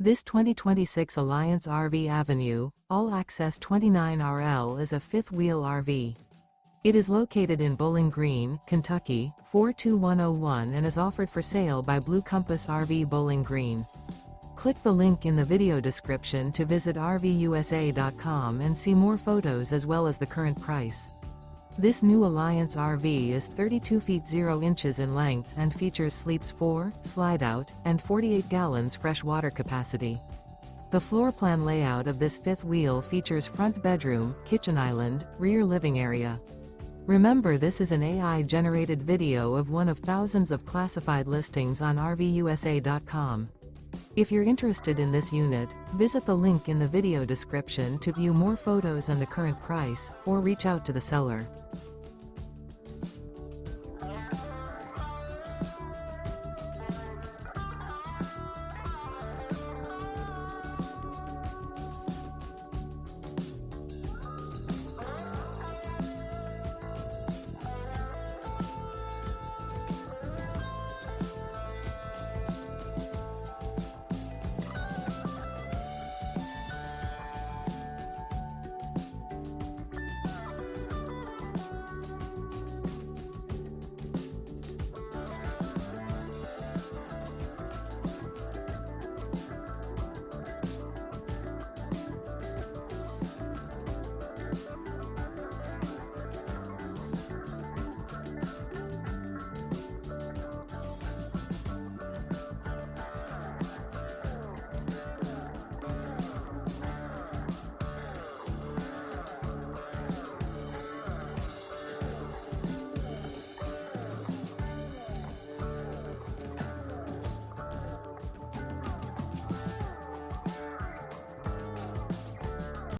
This 2026 Alliance RV Avenue, all-access 29RL is a fifth-wheel RV. It is located in Bowling Green, Kentucky, 42101 and is offered for sale by Blue Compass RV Bowling Green. Click the link in the video description to visit RVUSA.com and see more photos as well as the current price. This new Alliance RV is 32 feet 0 inches in length and features sleeps 4, slide-out, and 48 gallons fresh water capacity. The floor plan layout of this fifth wheel features front bedroom, kitchen island, rear living area. Remember, this is an AI-generated video of one of thousands of classified listings on RVUSA.com. If you're interested in this unit, visit the link in the video description to view more photos and the current price, or reach out to the seller.